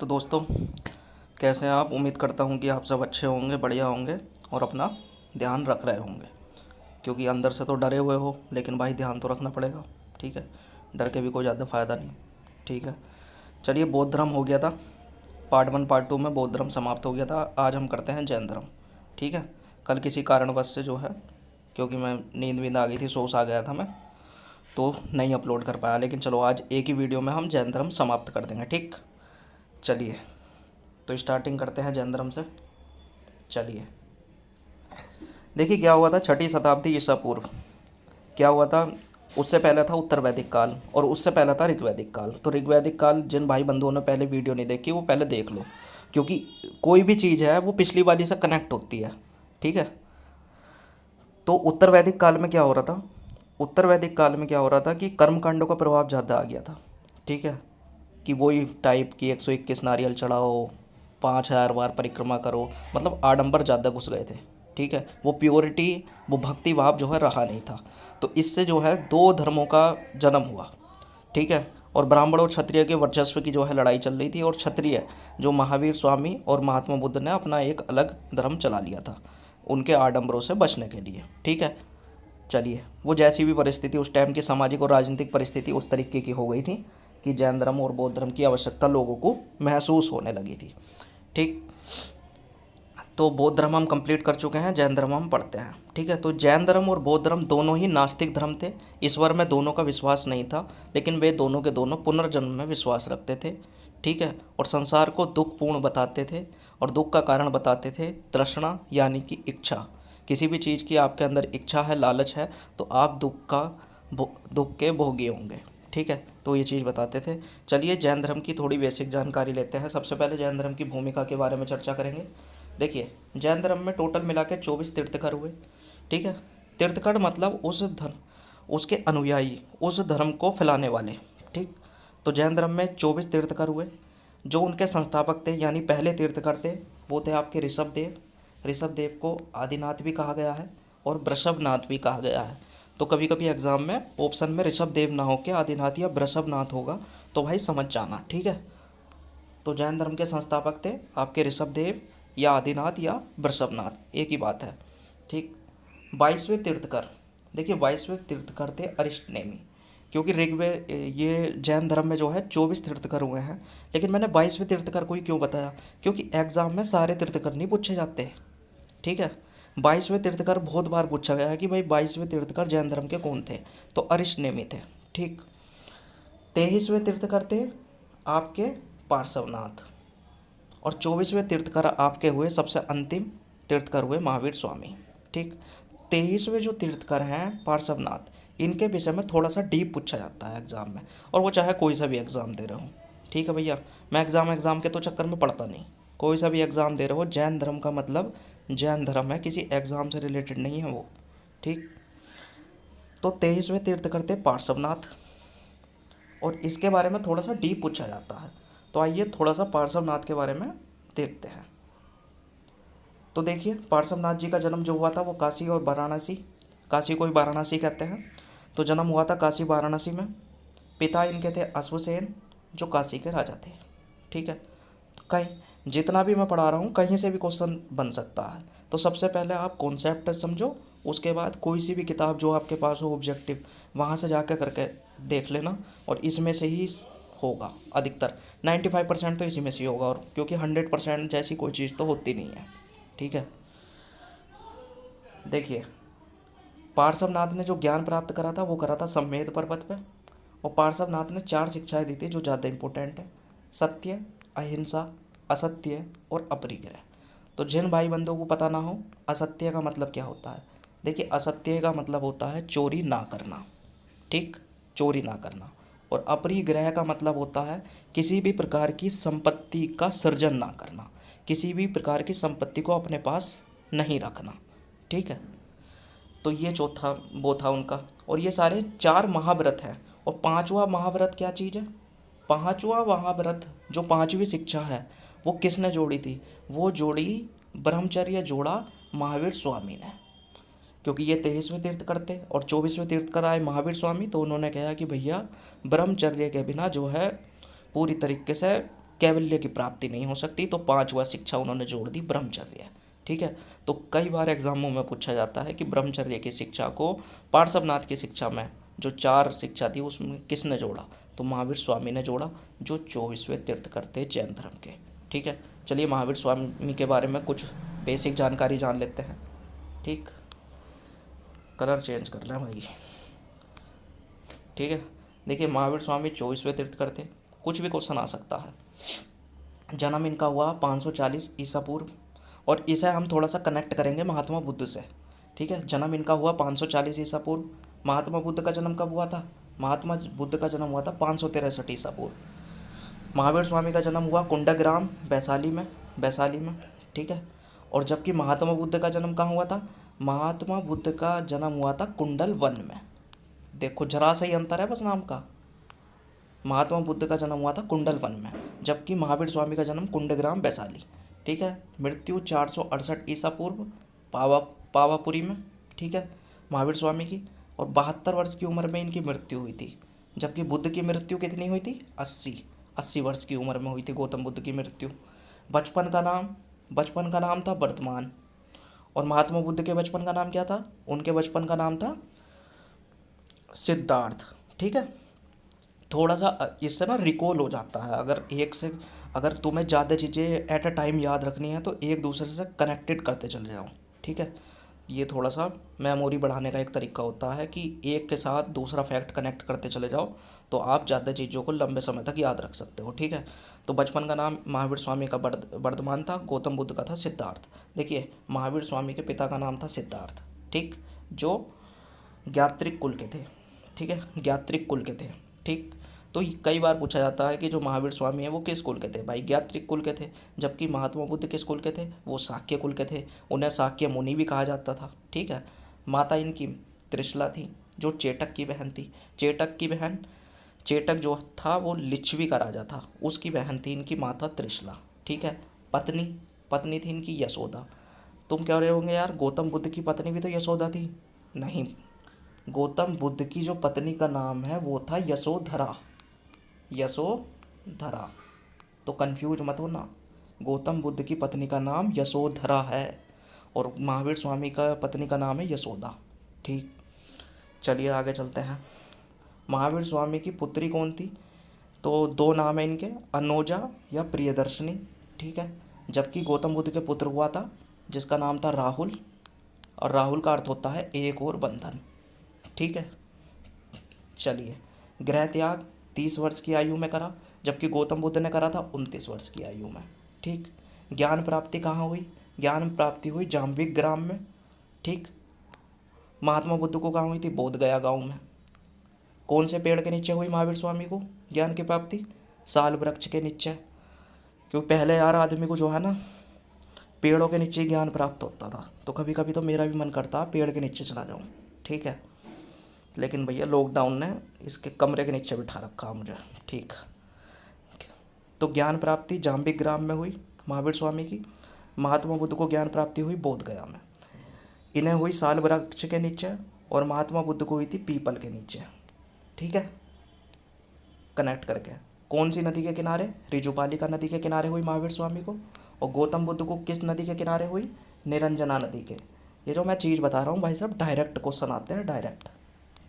तो दोस्तों, कैसे हैं आप? उम्मीद करता हूँ कि आप सब अच्छे होंगे, बढ़िया होंगे और अपना ध्यान रख रहे होंगे। क्योंकि अंदर से तो डरे हुए हो, लेकिन भाई ध्यान तो रखना पड़ेगा। ठीक है, डर के भी कोई ज़्यादा फ़ायदा नहीं। ठीक है, चलिए, बौद्ध धर्म हो गया था। पार्ट 1 पार्ट 2 में बौद्ध धर्म समाप्त हो गया था। आज हम करते हैं जैन धर्म। ठीक है, कल किसी कारणवश से जो है, क्योंकि मैं नींद वींद आ गई थी, सोच आ गया था मैं, तो नहीं अपलोड कर पाया। लेकिन चलो, आज एक ही वीडियो में हम जैन धर्म समाप्त कर देंगे। ठीक, चलिए, तो स्टार्टिंग करते हैं जैन धर्म से। चलिए, देखिए क्या हुआ था। छठी शताब्दी ईसा पूर्व क्या हुआ था। उससे पहले था उत्तर वैदिक काल और उससे पहले था ऋग्वैदिक काल। तो ऋग्वैदिक काल जिन भाई बंधुओं ने पहले वीडियो नहीं देखी वो पहले देख लो, क्योंकि कोई भी चीज़ है वो पिछली वाली से कनेक्ट होती है। ठीक है, तो उत्तर वैदिक काल में क्या हो रहा था। उत्तर वैदिक काल में क्या हो रहा था कि कर्मकांडों का प्रभाव ज़्यादा आ गया था। ठीक है, कि वही टाइप की 121 नारियल चढ़ाओ, 5,000 बार परिक्रमा करो, मतलब आडंबर ज़्यादा घुस गए थे। ठीक है, वो प्योरिटी, वो भक्ति भाव जो है रहा नहीं था। तो इससे जो है दो धर्मों का जन्म हुआ। ठीक है, और ब्राह्मण और क्षत्रिय के वर्चस्व की जो है लड़ाई चल रही थी। और क्षत्रिय जो महावीर स्वामी और महात्मा बुद्ध ने अपना एक अलग धर्म चला लिया था उनके आडंबरों से बचने के लिए। ठीक है, चलिए, वो जैसी भी परिस्थिति उस टाइम की सामाजिक और राजनीतिक परिस्थिति उस तरीके की हो गई थी कि जैन धर्म और बौद्ध धर्म की आवश्यकता लोगों को महसूस होने लगी थी। ठीक, तो बौद्ध धर्म हम कंप्लीट कर चुके हैं, जैन धर्म हम पढ़ते हैं। ठीक है, तो जैन धर्म और बौद्ध धर्म दोनों ही नास्तिक धर्म थे। ईश्वर में दोनों का विश्वास नहीं था, लेकिन वे दोनों के दोनों पुनर्जन्म में विश्वास रखते थे। ठीक है, और संसार को दुखपूर्ण बताते थे और दुख का कारण बताते थे तृष्णा, यानी कि इच्छा। किसी भी चीज़ की आपके अंदर इच्छा है, लालच है, तो आप दुख के भोगी होंगे। ठीक है, तो ये चीज़ बताते थे। चलिए, जैन धर्म की थोड़ी बेसिक जानकारी लेते हैं। सबसे पहले जैन धर्म की भूमिका के बारे में चर्चा करेंगे। देखिए, जैन धर्म में टोटल मिला के 24 तीर्थकर हुए। ठीक है, तीर्थकर मतलब उस धर्म, उसके अनुयायी, उस धर्म को फैलाने वाले। ठीक, तो जैन धर्म में 24 तीर्थकर हुए। जो उनके संस्थापक थे, यानी पहले तीर्थकर थे, वो थे आपके ऋषभदेव। ऋषभदेव को आदिनाथ भी कहा गया है और वृषभनाथ भी कहा गया है। तो कभी कभी एग्जाम में ऑप्शन में ऋषभदेव ना हो के आदिनाथ या वृषभनाथ होगा, तो भाई समझ जाना। ठीक है, तो जैन धर्म के संस्थापक थे आपके ऋषभदेव या आदिनाथ या वृषभनाथ, एक ही बात है। ठीक, 22वें तीर्थकर, देखिए 22वें तीर्थकर थे अरिष्टनेमी। क्योंकि ऋग्वेद, ये जैन धर्म में जो है 24 तीर्थकर हुए हैं, लेकिन मैंने 22वें तीर्थकर को ही क्यों बताया, क्योंकि एग्जाम में सारे तीर्थकर नहीं पूछे जाते। ठीक है, 22वें तीर्थकर बहुत बार पूछा गया है कि भाई 22वें तीर्थकर जैन धर्म के कौन थे, तो अरिष्टनेमी थे। ठीक, 23वें तीर्थकर थे आपके पार्श्वनाथ और 24वें तीर्थकर आपके हुए सबसे अंतिम तीर्थकर हुए महावीर स्वामी। ठीक, 23वें जो तीर्थकर हैं पार्श्वनाथ, इनके विषय में थोड़ा सा डीप पूछा जाता है एग्ज़ाम में, और वो चाहे कोई सा भी एग्ज़ाम दे रहे हो। ठीक है भैया, मैं एग्ज़ाम के तो चक्कर में पढ़ता नहीं। कोई सा भी एग्ज़ाम दे रहे हो, जैन धर्म का मतलब जैन धर्म है, किसी एग्ज़ाम से रिलेटेड नहीं है वो। ठीक, तो 23वें तीर्थकर थे पार्श्वनाथ, और इसके बारे में थोड़ा सा डीप पूछा जाता है। तो आइए थोड़ा सा पार्श्वनाथ के बारे में देखते हैं। तो देखिए, पार्श्वनाथ जी का जन्म जो हुआ था वो काशी और वाराणसी, काशी को ही वाराणसी कहते हैं, तो जन्म हुआ था काशी वाराणसी में। पिता इनके थे अश्वसेन, जो काशी के राजा थे। ठीक है, कहीं जितना भी मैं पढ़ा रहा हूँ कहीं से भी क्वेश्चन बन सकता है, तो सबसे पहले आप कॉन्सेप्ट समझो, उसके बाद कोई सी भी किताब जो आपके पास हो ऑब्जेक्टिव, वहाँ से जाकर करके देख लेना, और इसमें से ही होगा अधिकतर। 95% तो इसी में से ही होगा, और क्योंकि 100% जैसी कोई चीज़ तो होती नहीं है। ठीक है, देखिए, पार्श्वनाथ ने जो ज्ञान प्राप्त करा था वो करा था सम्मेद पर्वत पे। और पार्श्वनाथ ने 4 शिक्षाएं दी थी जो ज़्यादा इंपॉर्टेंट है: सत्य, अहिंसा, असत्य और अपरिग्रह। तो जिन भाई बंधुओं को पता ना हो असत्य का मतलब क्या होता है, देखिए असत्य का मतलब होता है चोरी ना करना। ठीक, चोरी ना करना। और अपरिग्रह का मतलब होता है किसी भी प्रकार की संपत्ति का सृजन ना करना, किसी भी प्रकार की संपत्ति को अपने पास नहीं रखना। ठीक है, तो ये चौथा वो था उनका। और ये सारे 4 महाव्रत हैं। और 5वां महाव्रत क्या चीज़ है? 5वां महाव्रत जो 5वीं शिक्षा है वो किसने जोड़ी थी? वो जोड़ी, ब्रह्मचर्य जोड़ा महावीर स्वामी ने। क्योंकि ये 23वें तीर्थ करते और 24वें तीर्थ कर आए महावीर स्वामी, तो उन्होंने कहा कि भैया ब्रह्मचर्य के बिना जो है पूरी तरीके से कैवल्य की प्राप्ति नहीं हो सकती, तो पांचवा शिक्षा उन्होंने जोड़ दी ब्रह्मचर्य। ठीक है। तो कई बार एग्जामों में पूछा जाता है कि ब्रह्मचर्य की शिक्षा को पार्श्वनाथ की शिक्षा में जो चार शिक्षा थी उसमें किसने जोड़ा, तो महावीर स्वामी ने जोड़ा, जो 24वें तीर्थंकर थे जैन धर्म के। ठीक है। चलिए महावीर स्वामी के बारे में कुछ बेसिक जानकारी जान लेते हैं। ठीक, कलर चेंज कर रहे हैं भाई। ठीक है। देखिए महावीर स्वामी 24वें तीर्थंकर थे। कुछ भी क्वेश्चन आ सकता है। जन्म इनका हुआ 540 ईसा पूर्व, और इसे हम थोड़ा सा कनेक्ट करेंगे महात्मा बुद्ध से। ठीक है। जन्म इनका हुआ 540 ईसा पूर्व। महात्मा बुद्ध का जन्म कब हुआ था? महात्मा बुद्ध का जन्म हुआ था 563 ईसा पूर्व। महावीर स्वामी का जन्म हुआ कुंडग्राम वैशाली में। ठीक है। और जबकि महात्मा बुद्ध का जन्म कहाँ हुआ था? महात्मा बुद्ध का जन्म हुआ था कुंडल वन में। देखो जरा सा ही अंतर है बस नाम का। महात्मा बुद्ध का जन्म हुआ था कुंडल वन में, जबकि महावीर स्वामी का जन्म कुंडग्राम वैशाली। ठीक है। मृत्यु 468 ईसा पूर्व पावापुरी में। ठीक है, महावीर स्वामी की। और 72 वर्ष की उम्र में इनकी मृत्यु हुई थी, जबकि बुद्ध की मृत्यु कितनी हुई थी? 80 वर्ष की उम्र में हुई थी गौतम बुद्ध की मृत्यु। बचपन का नाम था वर्धमान। और महात्मा बुद्ध के बचपन का नाम क्या था? उनके बचपन का नाम था सिद्धार्थ। ठीक है। थोड़ा सा इससे ना रिकॉल हो जाता है। अगर तुम्हें ज़्यादा चीज़ें एट अ टाइम याद रखनी है तो एक दूसरे से कनेक्टेड करते चले जाओ। ठीक है। ये थोड़ा सा मेमोरी बढ़ाने का एक तरीका होता है कि एक के साथ दूसरा फैक्ट कनेक्ट करते चले जाओ, तो आप ज़्यादा चीज़ों को लंबे समय तक याद रख सकते हो। ठीक है। तो बचपन का नाम महावीर स्वामी का वर्धमान था, गौतम बुद्ध का था सिद्धार्थ। देखिए महावीर स्वामी के पिता का नाम था सिद्धार्थ। ठीक, जो ज्ञात्रिक कुल के थे। ठीक है, ज्ञात्रिक कुल के थे। ठीक। तो कई बार पूछा जाता है कि जो महावीर स्वामी है वो किस कुल के थे? भाई ज्ञात्रिक कुल के थे। जबकि महात्मा बुद्ध किस कुल के थे? वो शाक्य कुल के थे। उन्हें शाक्य मुनि भी कहा जाता था। ठीक है। माता इनकी त्रिशला थी, जो चेटक की बहन थी। चेटक जो था वो लिच्छवी का राजा था, उसकी बहन थी इनकी माता त्रिशला। ठीक है। पत्नी थी इनकी यशोदा। तुम कह रहे होंगे यार गौतम बुद्ध की पत्नी भी तो यशोदा थी। नहीं, गौतम बुद्ध की जो पत्नी का नाम है वो था यशोधरा। तो कंफ्यूज मत होना, गौतम बुद्ध की पत्नी का नाम यशोधरा है और महावीर स्वामी का पत्नी का नाम है यशोदा। ठीक, चलिए आगे चलते हैं। महावीर स्वामी की पुत्री कौन थी? तो दो नाम है इनके, अनोजा या प्रियदर्शनी। ठीक है। जबकि गौतम बुद्ध के पुत्र हुआ था जिसका नाम था राहुल, और राहुल का अर्थ होता है एक और बंधन। ठीक है। चलिए, गृह त्याग 30 वर्ष की आयु में करा, जबकि गौतम बुद्ध ने करा था 29 वर्ष की आयु में। ठीक। ज्ञान प्राप्ति कहाँ हुई? ज्ञान प्राप्ति हुई जाम्बिक ग्राम में। ठीक। महात्मा बुद्ध को कहाँ हुई थी? बोध गया गाँव में। कौन से पेड़ के नीचे हुई महावीर स्वामी को ज्ञान की प्राप्ति? साल वृक्ष के नीचे। क्योंकि पहले यार आदमी को जो है ना पेड़ों के नीचे ज्ञान प्राप्त होता था, तो कभी कभी तो मेरा भी मन करता पेड़ के नीचे चला जाऊँ। ठीक है। लेकिन भैया लॉकडाउन ने इसके कमरे के नीचे बिठा रखा मुझे। ठीक। तो ज्ञान प्राप्ति जाम्बिक ग्राम में हुई महावीर स्वामी की। महात्मा बुद्ध को ज्ञान प्राप्ति हुई बोध गया में। इन्हें हुई साल वृक्ष के नीचे, और महात्मा बुद्ध को हुई थी पीपल के नीचे। ठीक है। कनेक्ट करके कौन सी नदी के किनारे? रिजुपालिका नदी के किनारे हुई महावीर स्वामी को। और गौतम बुद्ध को किस नदी के किनारे हुई? निरंजना नदी के। ये जो मैं चीज़ बता रहा हूँ भाई साहब डायरेक्ट क्वेश्चन आते हैं, डायरेक्ट।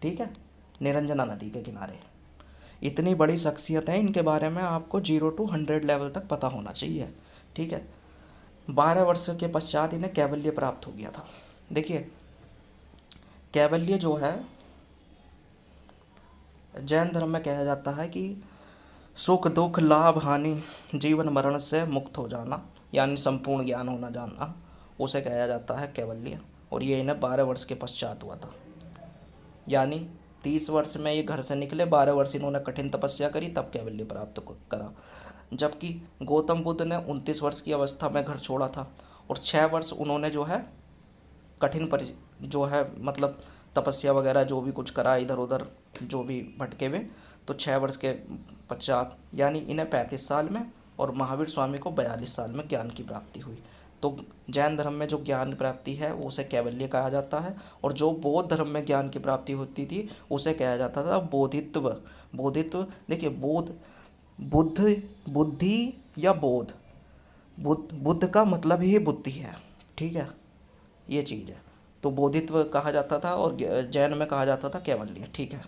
ठीक है। निरंजना नदी के किनारे। इतनी बड़ी शख्सियत है, इनके बारे में आपको 0 to 100 लेवल तक पता होना चाहिए। ठीक है। 12 वर्ष के पश्चात इन्हें कैवल्य प्राप्त हो गया था। देखिए कैवल्य जो है जैन धर्म में कहा जाता है कि सुख दुख लाभ हानि जीवन मरण से मुक्त हो जाना, यानी संपूर्ण ज्ञान होना जानना, उसे कहा जाता है कैवल्य। और ये इन्हें 12 वर्ष के पश्चात हुआ था। यानी 30 वर्ष में ये घर से निकले, 12 वर्ष इन्होंने कठिन तपस्या करी, तब कैवल्य प्राप्त करा। जबकि गौतम बुद्ध ने 29 वर्ष की अवस्था में घर छोड़ा था, और 6 वर्ष उन्होंने जो है कठिन जो है मतलब तपस्या वगैरह जो भी कुछ करा, इधर उधर जो भी भटके हुए, तो 6 वर्ष के पश्चात यानी इन्हें 35 साल में, और महावीर स्वामी को 42 साल में ज्ञान की प्राप्ति हुई। तो जैन धर्म में जो ज्ञान प्राप्ति है उसे कैवल्य कहा जाता है, और जो बौद्ध धर्म में ज्ञान की प्राप्ति होती थी उसे कहा जाता था बोधित्व। देखिए बुद्ध, बुद्धि या बोध, बुद्ध का मतलब ही बुद्धि है, ठीक है, ये चीज़ है। तो बोधित्व कहा जाता था और जैन में कहा जाता था कैवल्य, ठीक है।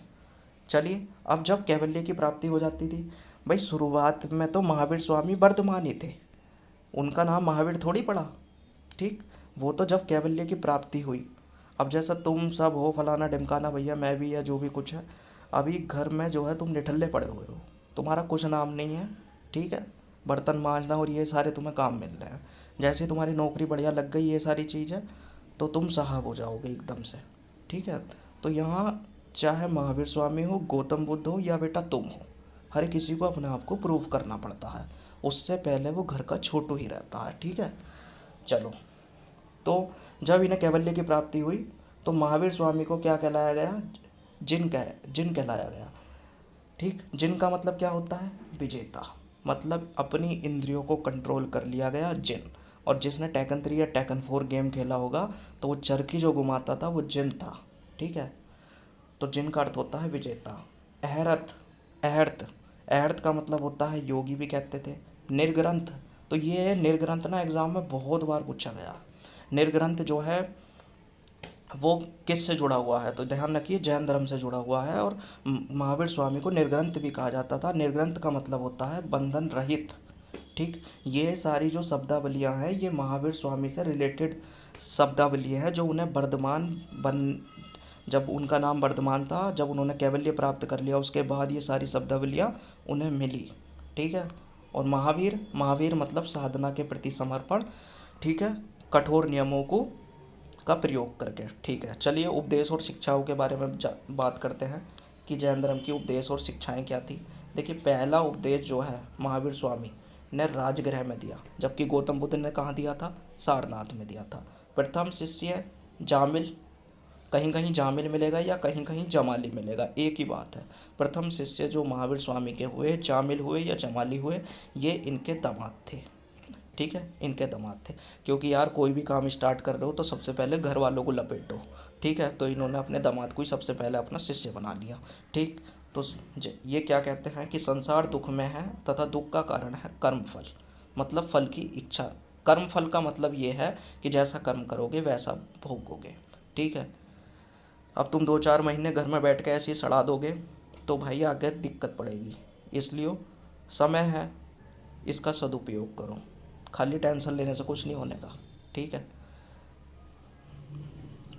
चलिए, अब जब कैवल्य की प्राप्ति हो जाती थी, भाई शुरुआत में तो महावीर स्वामी वर्धमान ही थे, उनका नाम महावीर थोड़ी पड़ा, ठीक। वो तो जब कैवल्य की प्राप्ति हुई, अब जैसा तुम सब हो फलाना ढिमकाना भैया, मैं भी, या जो भी कुछ है, अभी घर में जो है तुम निठल्ले पड़े हुए हो, तुम्हारा कुछ नाम नहीं है, ठीक है। बर्तन मांजना और ये सारे तुम्हें काम मिल रहे हैं, जैसे ही तुम्हारी नौकरी बढ़िया लग गई, ये सारी चीज़ है, तो तुम साहब हो जाओगे एकदम से, ठीक है। तो यहाँ चाहे महावीर स्वामी हो, गौतम बुद्ध हो, या बेटा तुम हो, हर किसी को अपने आप को प्रूव करना पड़ता है, उससे पहले वो घर का छोटू ही रहता है, ठीक है। चलो, तो जब इन्हें कैवल्य की प्राप्ति हुई, तो महावीर स्वामी को क्या कहलाया गया, जिन कहलाया गया, ठीक। जिन का मतलब क्या होता है, विजेता, मतलब अपनी इंद्रियों को कंट्रोल कर लिया गया जिन। और जिसने टेकन 3 या टेकन 4 गेम खेला होगा, तो वो चरखी जो घुमाता था वो जिन था, ठीक है। तो जिन का अर्थ होता है विजेता। अहरथ, अहर्थ, अहर्थ का मतलब होता है योगी भी कहते थे। निर्ग्रंथ, तो ये निर्ग्रंथ ना एग्ज़ाम में बहुत बार पूछा गया। निर्ग्रंथ जो है वो किस से जुड़ा हुआ है, तो ध्यान रखिए जैन धर्म से जुड़ा हुआ है। और महावीर स्वामी को निर्ग्रंथ भी कहा जाता था। निर्ग्रंथ का मतलब होता है बंधन रहित, ठीक। ये सारी जो शब्दावलियाँ हैं, ये महावीर स्वामी से रिलेटेड शब्दावली है, जो उन्हें वर्धमान बन जब उनका नाम वर्धमान था, जब उन्होंने कैवल्य प्राप्त कर लिया, उसके बाद ये सारी शब्दावलियाँ उन्हें मिली, ठीक है। और महावीर, महावीर मतलब साधना के प्रति समर्पण, ठीक है, कठोर नियमों को का प्रयोग करके, ठीक है। चलिए, उपदेश और शिक्षाओं के बारे में बात करते हैं कि जैन धर्म की उपदेश और शिक्षाएं क्या थी। देखिए, पहला उपदेश जो है महावीर स्वामी ने राजगृह में दिया, जबकि गौतम बुद्ध ने कहाँ दिया था, सारनाथ में दिया था। प्रथम शिष्य जामिल, कहीं कहीं जामिल मिलेगा या कहीं कहीं जमाली मिलेगा, एक ही बात है। प्रथम शिष्य जो महावीर स्वामी के हुए, जामिल हुए या जमाली हुए, ये इनके दामाद थे, ठीक है, इनके दामाद थे। क्योंकि यार कोई भी काम स्टार्ट कर रहे हो तो सबसे पहले घर वालों को लपेटो, ठीक है। तो इन्होंने अपने दामाद को ही सबसे पहले अपना शिष्य बना लिया, ठीक। तो ये क्या कहते हैं कि संसार दुख में है तथा दुख का कारण है कर्मफल, मतलब फल की इच्छा। कर्मफल का मतलब ये है कि जैसा कर्म करोगे वैसा भोगोगे, ठीक है। अब तुम 2-4 महीने घर में बैठ के ऐसे ही सड़ा दोगे तो भाई आगे दिक्कत पड़ेगी। इसलिए समय है, इसका सदुपयोग करो, खाली टेंशन लेने से कुछ नहीं होने का, ठीक है।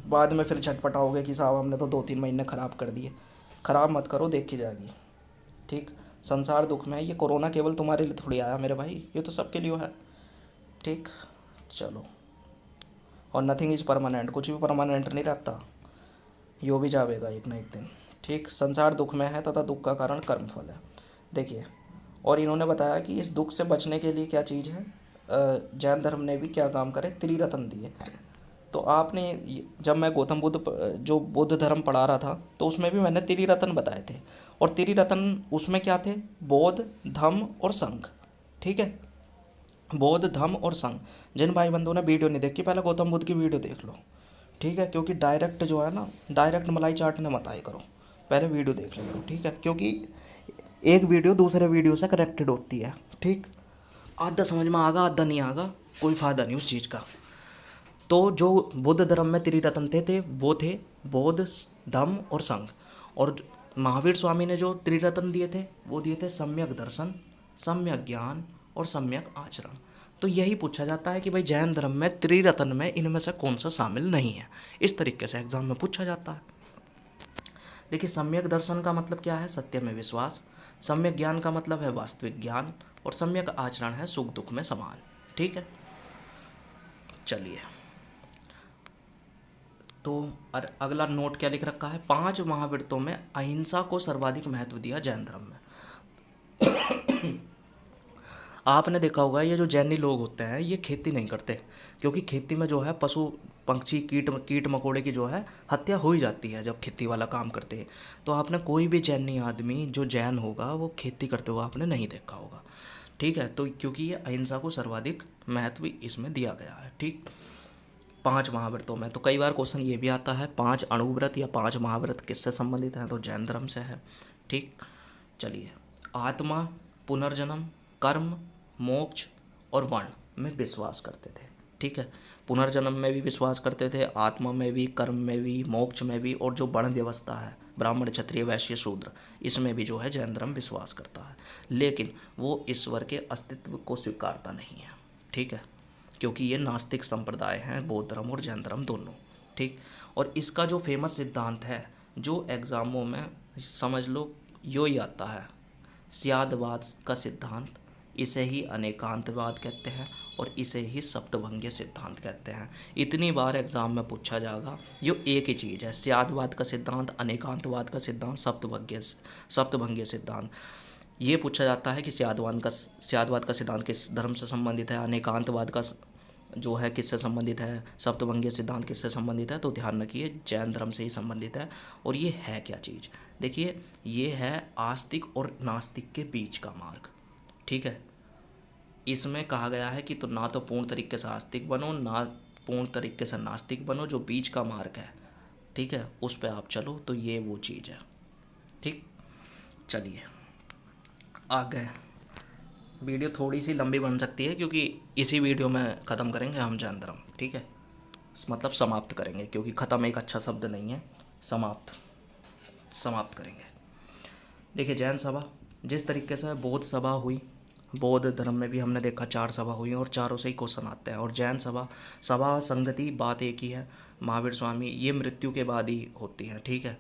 बाद में फिर झटपटाओगे कि साहब हमने तो 2-3 महीने ख़राब कर दिए। ख़राब मत करो, देखी जाएगी, ठीक। संसार दुख में है, ये कोरोना केवल तुम्हारे लिए थोड़ी आया मेरे भाई, ये तो सबके लिए है, ठीक। चलो, और नथिंग इज़ परमानेंट, कुछ भी परमानेंट नहीं रहता, यो भी जाएगा एक ना एक दिन, ठीक। संसार दुख में है तथा दुख का कारण कर्मफल है, देखिए। और इन्होंने बताया कि इस दुख से बचने के लिए क्या चीज़ है, जैन धर्म ने भी क्या काम करे, त्रिरत्न दिए। तो आपने जब मैं गौतम बुद्ध जो बुद्ध धर्म पढ़ा रहा था, तो उसमें भी मैंने त्रिरत्न बताए थे। और त्रिरत्न उसमें क्या थे, बोध, धम्म और संघ, ठीक है। बोध, धम्म और संघ। जिन भाई बंधुओं ने वीडियो नहीं देखी, पहले गौतम बुद्ध की वीडियो देख लो, ठीक है। क्योंकि डायरेक्ट जो है ना, डायरेक्ट मलाई चाटने मत आए करो, पहले वीडियो देख लो, ठीक है। क्योंकि एक वीडियो दूसरे वीडियो से कनेक्टेड होती है, ठीक। आधा समझ में आगा, आधा नहीं आगा, कोई फ़ायदा नहीं उस चीज़ का। तो जो बुद्ध धर्म में त्रिरत्न थे वो थे बोध, धम्म और संघ। और महावीर स्वामी ने जो त्रिरत्न दिए थे वो दिए थे सम्यक दर्शन, सम्यक ज्ञान और सम्यक आचरण। तो यही पूछा जाता है कि भाई जैन धर्म में त्रिरत्न में इनमें से कौन सा शामिल नहीं है, इस तरीके से एग्जाम में पूछा जाता है। देखिए, सम्यक दर्शन का मतलब क्या है, सत्य में विश्वास। सम्यक ज्ञान का मतलब है वास्तविक ज्ञान। और सम्यक आचरण है सुख दुख में समान, ठीक है। चलिए, तो अगला नोट क्या लिख रखा है, 5 महाव्रतों में अहिंसा को सर्वाधिक महत्व दिया जैन धर्म में। आपने देखा होगा ये जो जैनी लोग होते हैं ये खेती नहीं करते, क्योंकि खेती में जो है पशु पंछी कीट मकोड़े की जो है हत्या हो ही जाती है जब खेती वाला काम करते हैं। तो आपने कोई भी जैनी आदमी जो जैन होगा वो खेती करते हुए आपने नहीं देखा होगा, ठीक है। तो क्योंकि ये अहिंसा को सर्वाधिक महत्व इसमें दिया गया है, ठीक। 5 महाव्रतों में तो कई बार क्वेश्चन ये भी आता है 5 अणुव्रत या 5 महाव्रत किससे संबंधित हैं, तो जैन धर्म से है, ठीक। चलिए, आत्मा, पुनर्जन्म, कर्म, मोक्ष और वर्ण में विश्वास करते थे। ठीक है, पुनर्जन्म में भी विश्वास करते थे, आत्मा में भी, कर्म में भी, मोक्ष में भी, और जो वर्ण व्यवस्था है ब्राह्मण, क्षत्रिय, वैश्य, शूद्र, इसमें भी जो है जैन धर्म विश्वास करता है। लेकिन वो ईश्वर के अस्तित्व को स्वीकारता नहीं है। ठीक है, क्योंकि ये नास्तिक संप्रदाय हैं, बौद्ध धर्म और जैन धर्म दोनों। ठीक, और इसका जो फेमस सिद्धांत है, जो एग्ज़ामों में समझ लो यो ही आता है, स्यादवाद का सिद्धांत, इसे ही अनेकांतवाद कहते हैं और इसे ही सप्तभंगीय सिद्धांत कहते हैं। इतनी बार एग्ज़ाम में पूछा जाएगा, यो एक ही चीज़ है, स्यादवाद का सिद्धांत, अनेकांतवाद का सिद्धांत, सप्तभंगीय सिद्धांत। ये पूछा जाता है कि स्यादवाद का सिद्धांत किस धर्म से संबंधित है, अनेकांतवाद का जो है किससे संबंधित है, सप्तभंगीय सिद्धांत किससे संबंधित है, तो ध्यान रखिए जैन धर्म से ही संबंधित है। और ये है क्या चीज़, देखिए ये है आस्तिक और नास्तिक के बीच का मार्ग। ठीक है, इसमें कहा गया है कि तो ना तो पूर्ण तरीके से आस्तिक बनो, ना पूर्ण तरीके से नास्तिक बनो, जो बीच का मार्ग है, ठीक है, उस पर आप चलो, तो ये वो चीज़ है। ठीक, चलिए आगे। वीडियो थोड़ी सी लंबी बन सकती है क्योंकि इसी वीडियो में ख़त्म करेंगे हम जैन धर्म। ठीक है, मतलब समाप्त करेंगे, क्योंकि ख़त्म एक अच्छा शब्द नहीं है, समाप्त करेंगे। देखिए जैन सभा, जिस तरीके से बौद्ध सभा हुई, बौद्ध धर्म में भी हमने देखा 4 सभा हुई और चारों से ही क्वेश्चन आते हैं। और जैन सभा संगति बात एक ही है, महावीर स्वामी, ये मृत्यु के बाद ही होती हैं। ठीक है,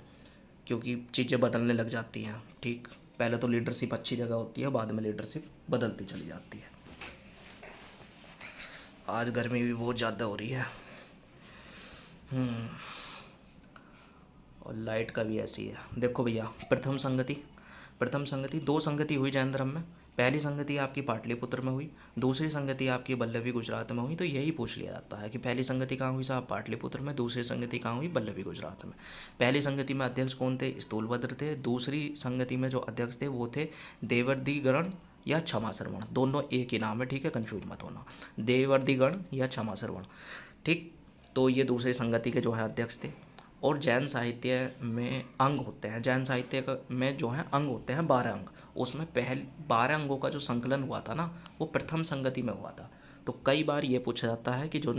क्योंकि चीज़ें बदलने लग जाती हैं। ठीक, पहले तो लीडरशिप अच्छी जगह होती है, बाद में लीडरशिप बदलती चली जाती है। आज गर्मी भी बहुत ज़्यादा हो रही है और लाइट का भी ऐसी है। देखो भैया, प्रथम संगति 2 संगति हुई जैन धर्म में। पहली संगति आपकी पाटलिपुत्र में हुई, दूसरी संगति आपकी वल्लभी गुजरात में हुई। तो यही पूछ लिया जाता है कि पहली संगति कहाँ हुई साहब, पाटलिपुत्र में, दूसरी संगति कहाँ हुई, वल्लभी गुजरात में। पहली संगति में अध्यक्ष कौन थे, स्थूलभद्र थे। दूसरी संगति में जो अध्यक्ष थे वो थे देवर्दिगण या क्षमा श्रवण, दोनों एक ही नाम है। ठीक है, कन्फ्यूज मत होना, देवर्दिगण या क्षमा श्रवण। ठीक, तो ये दूसरी संगति के जो है अध्यक्ष थे। और जैन साहित्य में अंग होते हैं, जैन साहित्य में जो है अंग होते हैं 12 अंग। उसमें पहले 12 अंगों का जो संकलन हुआ था ना, वो प्रथम संगति में हुआ था। तो कई बार ये पूछा जाता है कि जो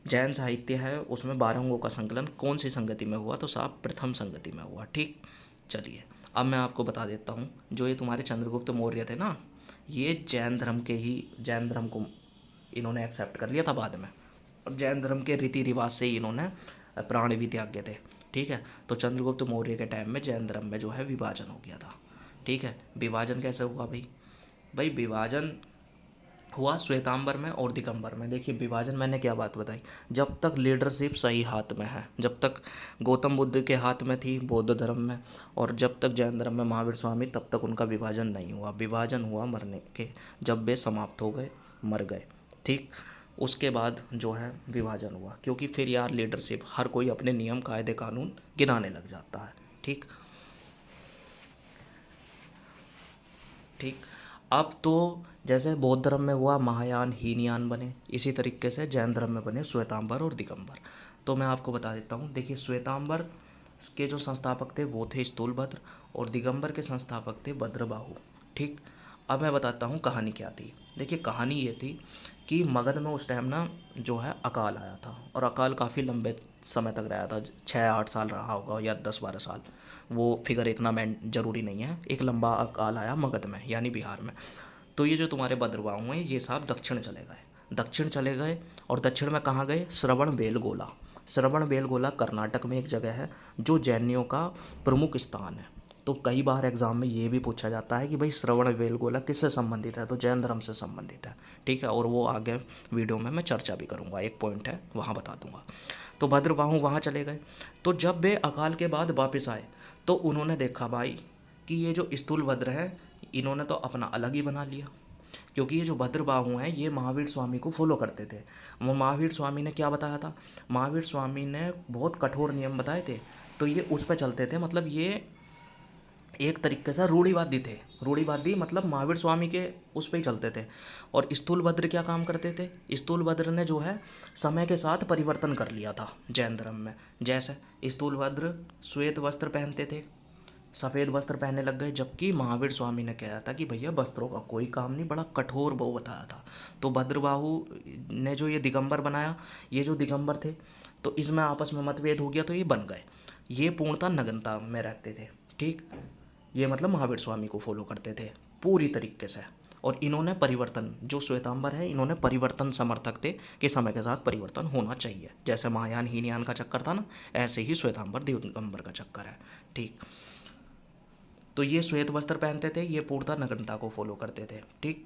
जैन साहित्य है उसमें 12 अंगों का संकलन कौन सी संगति में हुआ, तो साहब प्रथम संगति में हुआ। ठीक, चलिए अब मैं आपको बता देता हूँ, जो ये तुम्हारे चंद्रगुप्त मौर्य थे ना, ये जैन धर्म को इन्होंने एक्सेप्ट कर लिया था बाद में, और जैन धर्म के रीति रिवाज से ही इन्होंने प्राण भी त्यागे थे। ठीक है, तो चंद्रगुप्त मौर्य के टाइम में जैन धर्म में जो है विभाजन हो गया था। ठीक है, विभाजन कैसे हुआ भाई विभाजन हुआ श्वेतांबर में और दिगंबर में। देखिए विभाजन मैंने क्या बात बताई, जब तक लीडरशिप सही हाथ में है, जब तक गौतम बुद्ध के हाथ में थी बौद्ध धर्म में, और जब तक जैन धर्म में महावीर स्वामी, तब तक उनका विभाजन नहीं हुआ। विभाजन हुआ मरने के, जब वे समाप्त हो गए, मर गए। ठीक, उसके बाद जो है विभाजन हुआ, क्योंकि फिर यार लीडरशिप, हर कोई अपने नियम कायदे कानून गिनाने लग जाता है। ठीक, अब तो जैसे बौद्ध धर्म में हुआ महायान हीनयान बने, इसी तरीके से जैन धर्म में बने श्वेतांबर और दिगंबर। तो मैं आपको बता देता हूँ, देखिए श्वेतांबर के जो संस्थापक थे वो थे स्थूलभद्र, और दिगंबर के संस्थापक थे भद्रबाहु। ठीक, अब मैं बताता हूँ कहानी क्या थी। देखिए कहानी ये थी कि मगध में उस टाइम ना जो है अकाल आया था, और अकाल काफ़ी लंबे समय तक रहा था, 6-8 साल रहा होगा या 10-12 साल, वो फिगर इतना ज़रूरी नहीं है। एक लंबा अकाल आया मगध में यानी बिहार में। तो ये जो तुम्हारे भद्रबाहु हैं ये साहब दक्षिण चले गए, और दक्षिण में कहाँ गए, श्रवण बेलगोला कर्नाटक में एक जगह है जो जैनियों का प्रमुख स्थान है। तो कई बार एग्ज़ाम में ये भी पूछा जाता है कि भाई श्रवण बेलगोला किससे संबंधित है, तो जैन धर्म से संबंधित है। ठीक है, और वो आगे वीडियो में मैं चर्चा भी करूँगा, एक पॉइंट है वहाँ बता दूँगा। तो भद्रबाहु वहाँ चले गए। तो जब वे अकाल के बाद वापस आए तो उन्होंने देखा भाई कि ये जो स्थूलभद्र है इन्होंने तो अपना अलग ही बना लिया, क्योंकि ये जो भद्रबाहु हैं ये महावीर स्वामी को फॉलो करते थे। वो महावीर स्वामी ने क्या बताया था, महावीर स्वामी ने बहुत कठोर नियम बताए थे, तो ये उस पर चलते थे। मतलब ये एक तरीके से रूढ़िवादी मतलब महावीर स्वामी के उस पर ही चलते थे। और स्थूलभद्र क्या काम करते थे, स्थूलभद्र ने जो है समय के साथ परिवर्तन कर लिया था जैन धर्म में। जैसे स्थूलभद्र श्वेत वस्त्र पहनते थे, सफ़ेद वस्त्र पहनने लग गए, जबकि महावीर स्वामी ने कहा था कि भैया वस्त्रों का कोई काम नहीं, बड़ा कठोर वो बताया था। तो भद्रबाहु ने जो ये दिगंबर बनाया, ये जो दिगंबर थे, तो इसमें आपस में मतभेद हो गया, तो ये बन गए। ये पूर्णतः नग्नता में रहते थे, ठीक। ये मतलब महावीर स्वामी को फॉलो करते थे पूरी तरीके से। और इन्होंने परिवर्तन, जो श्वेतांबर है, इन्होंने परिवर्तन समर्थक थे कि समय के साथ परिवर्तन होना चाहिए। जैसे महायान हीनयान का चक्कर था ना, ऐसे ही श्वेतांबर दिगंबर का चक्कर है, ठीक। तो ये श्वेत वस्त्र पहनते थे, ये पूर्णतः नग्नता को फॉलो करते थे, ठीक।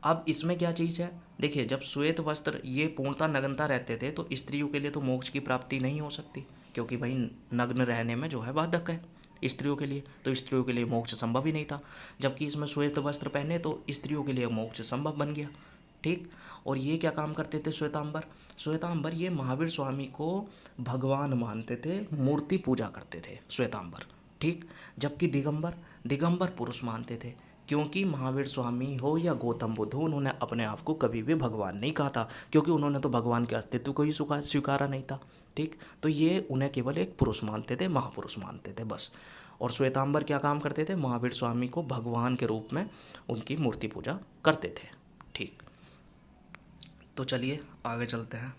अब इसमें क्या चीज़ है, देखिए, जब श्वेत वस्त्र ये पूर्णतः नग्नता रहते थे, तो स्त्रियों के लिए तो मोक्ष की प्राप्ति नहीं हो सकती, क्योंकि भाई नग्न रहने में जो है बाधक है स्त्रियों के लिए, तो स्त्रियों के लिए मोक्ष संभव ही नहीं था। जबकि इसमें श्वेत वस्त्र पहने तो स्त्रियों के लिए मोक्ष संभव बन गया, ठीक। और ये क्या काम करते थे श्वेतांबर, श्वेतांबर ये महावीर स्वामी को भगवान मानते थे, मूर्ति पूजा करते थे श्वेतांबर, ठीक। जबकि दिगंबर, दिगंबर पुरुष मानते थे, क्योंकि महावीर स्वामी हो या गौतम बुद्ध हो, उन्होंने अपने आप को कभी भी भगवान नहीं कहा था, क्योंकि उन्होंने तो भगवान के अस्तित्व को ही स्वीकारा नहीं था, ठीक। तो ये उन्हें केवल एक पुरुष मानते थे, महापुरुष मानते थे, बस। और श्वेतांबर क्या काम करते थे, महावीर स्वामी को भगवान के रूप में उनकी मूर्ति पूजा करते थे, ठीक। तो चलिए आगे चलते हैं।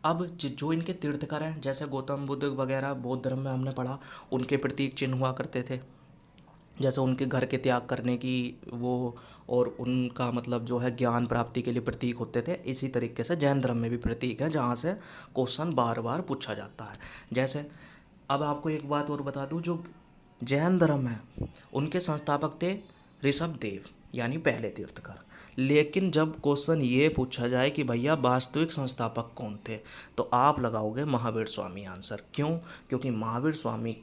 अब जो इनके तीर्थकर हैं, जैसे गौतम बुद्ध वगैरह बौद्ध धर्म में हमने पढ़ा, उनके प्रतीक चिन्ह हुआ करते थे, जैसे उनके घर के त्याग करने की वो, और उनका मतलब जो है ज्ञान प्राप्ति के लिए प्रतीक होते थे। इसी तरीके से जैन धर्म में भी प्रतीक है, जहाँ से क्वेश्चन बार बार पूछा जाता है। जैसे अब आपको एक बात और बता दूं, जो जैन धर्म है उनके संस्थापक थे ऋषभ देव, यानी पहले तीर्थकर। लेकिन जब क्वेश्चन ये पूछा जाए कि भैया वास्तविक संस्थापक कौन थे, तो आप लगाओगे महावीर स्वामी आंसर। क्यों? क्योंकि महावीर स्वामी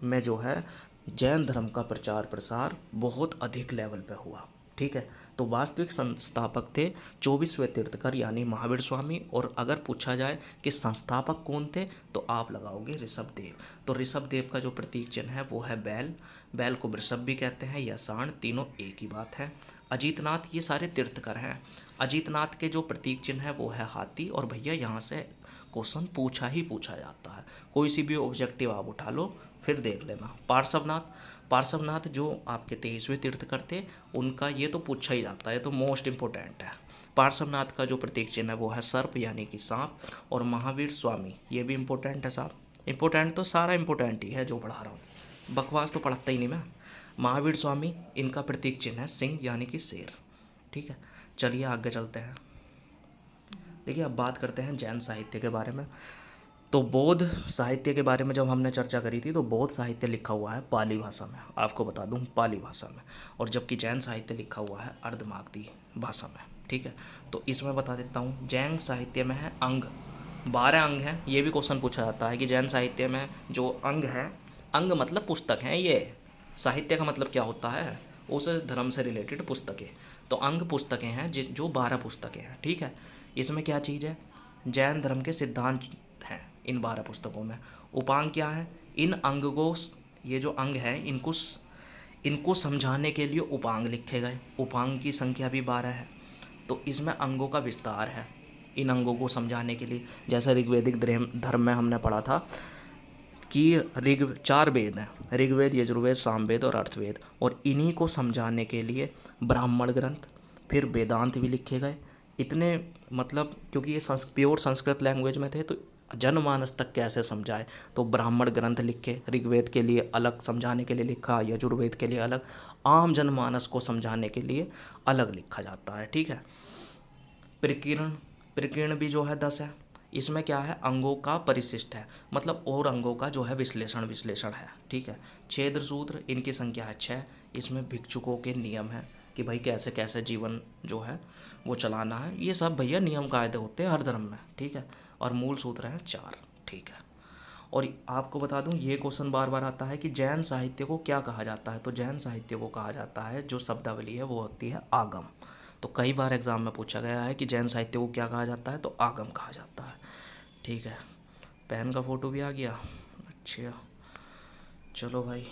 में जो है जैन धर्म का प्रचार प्रसार बहुत अधिक लेवल पे हुआ, ठीक है। तो वास्तविक संस्थापक थे 24वें तीर्थकर यानी महावीर स्वामी। और अगर पूछा जाए कि संस्थापक कौन थे, तो आप लगाओगे ऋषभ देव। तो ऋषभ देव का जो प्रतीक चिन्ह है वो है बैल, बैल को वृषभ भी कहते हैं या सांड, तीनों एक ही बात है। अजीतनाथ, ये सारे तीर्थकर हैं। अजीतनाथ के जो प्रतीक चिन्ह है वो है हाथी। और भैया यहाँ से क्वेश्चन पूछा ही पूछा जाता है, कोई सी भी ऑब्जेक्टिव आप उठा लो फिर देख लेना। पार्श्वनाथ, पार्श्वनाथ जो आपके 23वें तीर्थकर थे, उनका ये तो पूछा ही जाता है, ये तो मोस्ट इम्पोर्टेंट है। पार्श्वनाथ का जो प्रतीक चिन्ह है वो है सर्प यानी कि सांप। और महावीर स्वामी, ये भी इम्पोर्टेंट है साहब, इम्पोर्टेंट तो सारा इम्पोर्टेंट ही है जो पढ़ा रहा हूँ, बकवास तो पढ़ता ही नहीं मैं। महावीर स्वामी, इनका प्रतीक चिन्ह है सिंह यानी कि शेर, ठीक है। चलिए आगे चलते हैं। देखिए अब बात करते हैं जैन साहित्य के बारे में। तो बौद्ध साहित्य के बारे में जब हमने चर्चा करी थी, तो बौद्ध साहित्य लिखा हुआ है पाली भाषा में, आपको बता दूं पाली भाषा में। और जबकि जैन साहित्य लिखा हुआ है अर्धमागधी भाषा में, ठीक है। तो इसमें बता देता हूँ, जैन साहित्य में है अंग, 12 अंग हैं। ये भी क्वेश्चन पूछा जाता है कि जैन साहित्य में जो अंग हैं, अंग मतलब पुस्तक हैं, ये साहित्य का मतलब क्या होता है, उस धर्म से रिलेटेड पुस्तकें। तो अंग पुस्तकें हैं जो 12 पुस्तकें हैं, ठीक है। इसमें क्या चीज़ है, जैन धर्म के सिद्धांत हैं इन 12 पुस्तकों में। उपांग क्या है, इन अंग को, ये जो अंग है इनको समझाने के लिए उपांग लिखे गए। उपांग की संख्या भी 12 है। तो इसमें अंगों का विस्तार है इन अंगों को समझाने के लिए। जैसा ऋग्वेदिक धर्म में हमने पढ़ा था कि 4 वेद हैं, ऋग्वेद, यजुर्वेद, सामवेद और अर्थवेद। और इन्हीं को समझाने के लिए ब्राह्मण ग्रंथ, फिर वेदांत भी लिखे गए। इतने मतलब क्योंकि ये प्योर संस्कृत लैंग्वेज में थे, तो जनमानस तक कैसे समझाए, तो ब्राह्मण ग्रंथ लिखे, ऋग्वेद के लिए अलग समझाने के लिए लिखा, यजुर्वेद के लिए अलग, आम जनमानस को समझाने के लिए अलग लिखा जाता है, ठीक है। प्रकीर्ण, प्रकीर्ण भी जो है 10 है। इसमें क्या है, अंगों का परिशिष्ट है, मतलब और अंगों का जो है विश्लेषण है, ठीक है। छेद सूत्र, इनकी संख्या है 6। इसमें भिक्षुकों के नियम है कि भाई कैसे कैसे जीवन जो है वो चलाना है। ये सब भैया नियम कायदे होते हैं हर धर्म में, ठीक है। और मूल सूत्र हैं 4, ठीक है। और आपको बता दूं, ये क्वेश्चन बार बार आता है कि जैन साहित्य को क्या कहा जाता है। तो जैन साहित्य को कहा जाता है, जो शब्दावली है वो होती है आगम। तो कई बार एग्जाम में पूछा गया है कि जैन साहित्य को क्या कहा जाता है, तो आगम कहा जाता है, ठीक है। पेन का फ़ोटो भी आ गया, अच्छा चलो भाई।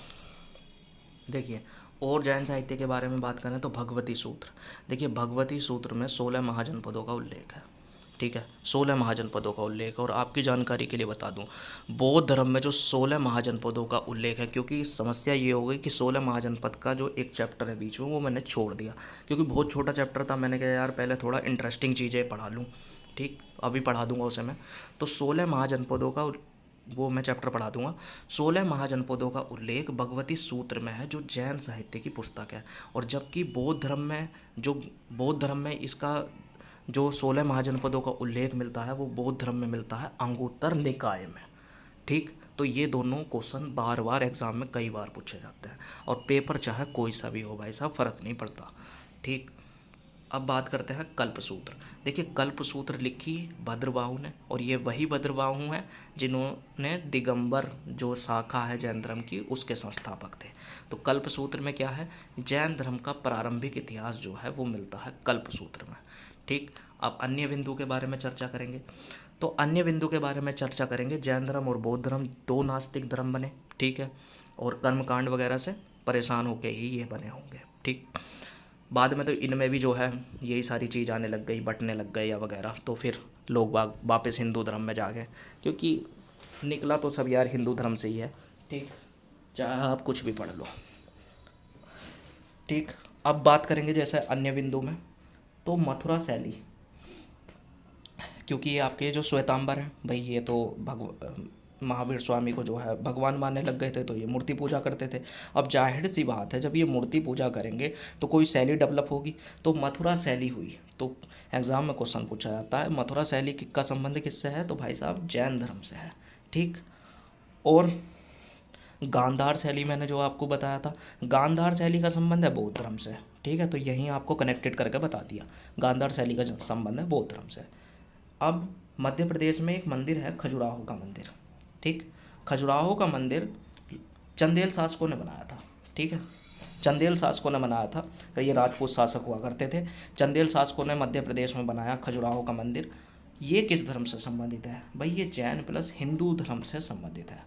देखिए और जैन साहित्य के बारे में बात करें तो भगवती सूत्र। देखिए भगवती सूत्र में 16 महाजनपदों का उल्लेख है, ठीक है, 16 महाजनपदों का उल्लेख है। और आपकी जानकारी के लिए बता दूं, बौद्ध धर्म में जो 16 महाजनपदों का उल्लेख है, क्योंकि समस्या ये हो गई कि 16 महाजनपद का जो एक चैप्टर है बीच में, वो मैंने छोड़ दिया क्योंकि बहुत छोटा चैप्टर था। मैंने कहा यार पहले थोड़ा इंटरेस्टिंग चीज़ें पढ़ा लूँ, ठीक, अभी पढ़ा दूंगा उसे मैं। तो 16 महाजनपदों का वो मैं चैप्टर पढ़ा दूंगा। 16 महाजनपदों का उल्लेख भगवती सूत्र में है, जो जैन साहित्य की पुस्तक है। और जबकि बौद्ध धर्म में इसका जो 16 महाजनपदों का उल्लेख मिलता है वो बौद्ध धर्म में मिलता है अंगुत्तर निकाय में, ठीक। तो ये दोनों क्वेश्चन बार बार एग्जाम में कई बार पूछे जाते हैं, और पेपर चाहे कोई सा भी हो भाई साहब, फ़र्क नहीं पड़ता, ठीक। अब बात करते हैं कल्पसूत्र। देखिए, कल्पसूत्र लिखी भद्रबाहु ने, और ये वही भद्रबाहु हैं जिन्होंने दिगंबर जो शाखा है जैन धर्म की, उसके संस्थापक थे। तो कल्पसूत्र में क्या है, जैन धर्म का प्रारंभिक इतिहास जो है वो मिलता है कल्पसूत्र में, ठीक। अब अन्य बिंदु के बारे में चर्चा करेंगे। तो अन्य बिंदु के बारे में चर्चा करेंगे, जैन धर्म और बौद्ध धर्म दो नास्तिक धर्म बने, ठीक है, और कर्मकांड वगैरह से परेशान होके ही ये बने होंगे, ठीक। बाद में तो इनमें भी जो है यही सारी चीज़ आने लग गई, बंटने लग गए या वगैरह, तो फिर लोग वापस हिंदू धर्म में जा गए, क्योंकि निकला तो सब यार हिंदू धर्म से ही है, ठीक, चाहे आप कुछ भी पढ़ लो, ठीक। अब बात करेंगे जैसे अन्य बिंदु में, तो मथुरा शैली, क्योंकि ये आपके जो श्वेतांबर हैं भाई, ये तो महावीर स्वामी को जो है भगवान मानने लग गए थे, तो ये मूर्ति पूजा करते थे। अब जाहिर सी बात है, जब ये मूर्ति पूजा करेंगे तो कोई शैली डेवलप होगी, तो मथुरा शैली हुई। तो एग्ज़ाम में क्वेश्चन पूछा जाता है मथुरा शैली का संबंध किससे है, तो भाई साहब जैन धर्म से है, ठीक। और गांधार शैली मैंने जो आपको बताया था, गांधार शैली का संबंध है बौद्ध धर्म से, ठीक है। तो यहीं आपको कनेक्टेड करके बता दिया, गांधार शैली का संबंध है बौद्ध धर्म से। अब मध्य प्रदेश में एक मंदिर है खजुराहो का मंदिर, ठीक। खजुराहो का मंदिर चंदेल शासकों ने बनाया था, ठीक है, चंदेल शासकों ने बनाया था। तो ये राजपूत शासक हुआ करते थे, चंदेल शासकों ने मध्य प्रदेश में बनाया खजुराहो का मंदिर। ये किस धर्म से संबंधित है भाई, ये जैन प्लस हिंदू धर्म से संबंधित है,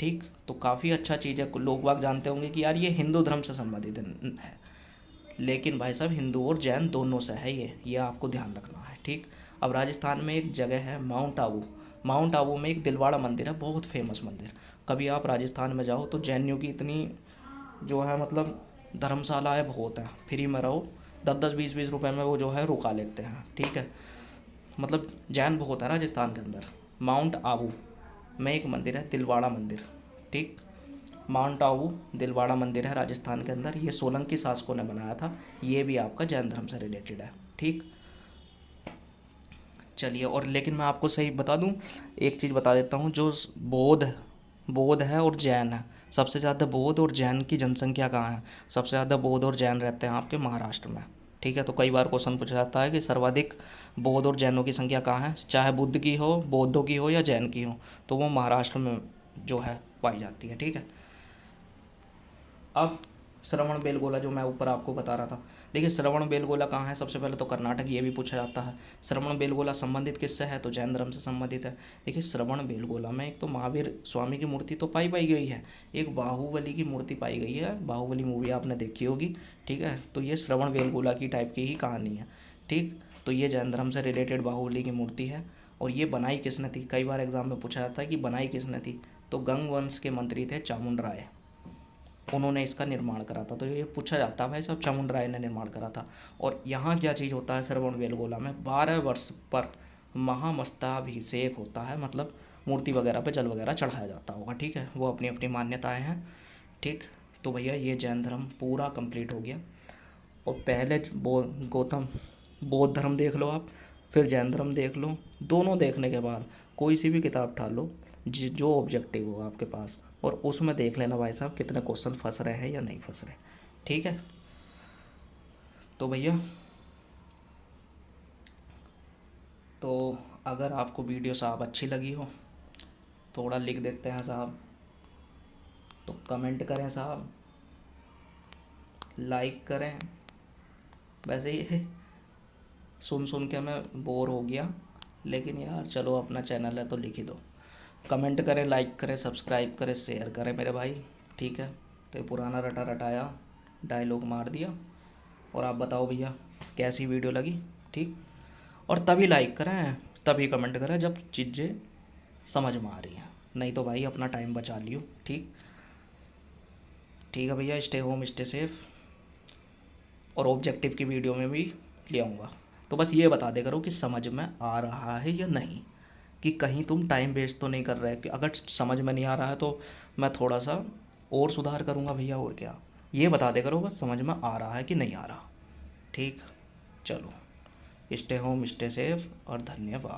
ठीक। तो काफ़ी अच्छा चीज़ है, लोग बाग जानते होंगे कि यार ये हिंदू धर्म से संबंधित है, लेकिन भाई साहब हिंदू और जैन दोनों से है ये आपको ध्यान रखना है, ठीक। अब राजस्थान में एक जगह है माउंट आबू, माउंट आबू में एक दिलवाड़ा मंदिर है, बहुत फेमस मंदिर। कभी आप राजस्थान में जाओ तो जैनियों की इतनी जो है मतलब धर्मशालाएँ बहुत हैं, फ्री में रहो, 10-10 20-20 रुपए में वो जो है रुका लेते हैं, ठीक है। मतलब जैन बहुत है राजस्थान के अंदर। माउंट आबू में एक मंदिर है दिलवाड़ा मंदिर, ठीक। माउंट आबू दिलवाड़ा मंदिर है राजस्थान के अंदर, ये सोलंकी शासकों ने बनाया था, ये भी आपका जैन धर्म से रिलेटेड है, ठीक। चलिए, और लेकिन मैं आपको सही बता दूं, एक चीज़ बता देता हूं, जो बौद्ध है और जैन है, सबसे ज़्यादा बौद्ध और जैन की जनसंख्या कहाँ है, सबसे ज़्यादा बौद्ध और जैन रहते हैं आपके महाराष्ट्र में, ठीक है। तो कई बार क्वेश्चन पूछा जाता है कि सर्वाधिक बौद्ध और जैनों की संख्या कहाँ है, चाहे बुद्ध की हो, बौद्धों की हो या जैन की हो, तो वो महाराष्ट्र में जो है पाई जाती है, ठीक है। अब श्रवण बेलगोला जो मैं ऊपर आपको बता रहा था, देखिए श्रवण बेलगोला कहाँ है, सबसे पहले तो कर्नाटक, ये भी पूछा जाता है। श्रवण बेलगोला संबंधित किससे है, तो जैन धर्म से संबंधित है। देखिए श्रवण बेलगोला में एक तो महावीर स्वामी की मूर्ति तो पाई गई है, एक बाहुबली की मूर्ति पाई गई है, बाहुबली मूवी आपने देखी होगी, ठीक है। तो ये श्रवण बेलगोला की टाइप की ही कहानी है, ठीक। तो ये जैन धर्म से रिलेटेड बाहुबली की मूर्ति है। और ये बनाई किसने थी, कई बार एग्जाम में पूछा जाता है कि बनाई किसने थी, तो गंग वंश के मंत्री थे चामुंड राय, उन्होंने इसका निर्माण करा था। तो ये पूछा जाता है भाई साहब चामुंड राय ने निर्माण करा था। और यहाँ क्या चीज़ होता है, श्रवण बेलगोला में 12 वर्ष पर महामस्ताभिषेक होता है, मतलब मूर्ति वगैरह पे जल वगैरह चढ़ाया जाता होगा, ठीक है। वो अपनी अपनी मान्यताएं हैं, ठीक। तो भैया ये जैन धर्म पूरा कंप्लीट हो गया। और पहले गौतम बौद्ध धर्म देख लो आप, फिर जैन धर्म देख लो, दोनों देखने के बाद कोई सी भी किताब उठा लो जो ऑब्जेक्टिव हो आपके पास, और उसमें देख लेना भाई साहब कितने क्वेश्चन फंस रहे हैं या नहीं फंस रहे, ठीक है। तो भैया, तो अगर आपको वीडियो साहब अच्छी लगी हो, थोड़ा लिख देते हैं साहब, तो कमेंट करें साहब, लाइक करें। वैसे ही सुन के मैं बोर हो गया, लेकिन यार चलो अपना चैनल है तो लिख ही दो। कमेंट करें, लाइक करें, सब्सक्राइब करें, शेयर करें मेरे भाई, ठीक है। तो ये पुराना रटा रटाया डायलॉग मार दिया। और आप बताओ भैया कैसी वीडियो लगी, ठीक। और तभी लाइक करें, तभी कमेंट करें जब चीज़ें समझ में आ रही हैं। नहीं तो भाई अपना टाइम बचा लियो। ठीक, ठीक है भैया, स्टे होम स्टे सेफ। और ऑब्जेक्टिव की वीडियो में भी ले आऊँगा। तो बस ये बता दे करो कि समझ में आ रहा है या नहीं, कि कहीं तुम टाइम वेस्ट तो नहीं कर रहे। कि अगर समझ में नहीं आ रहा है तो मैं थोड़ा सा और सुधार करूँगा भैया, और क्या। ये बता दे करो बस समझ में आ रहा है कि नहीं आ रहा। ठीक, चलो, स्टे होम स्टे सेफ और धन्यवाद।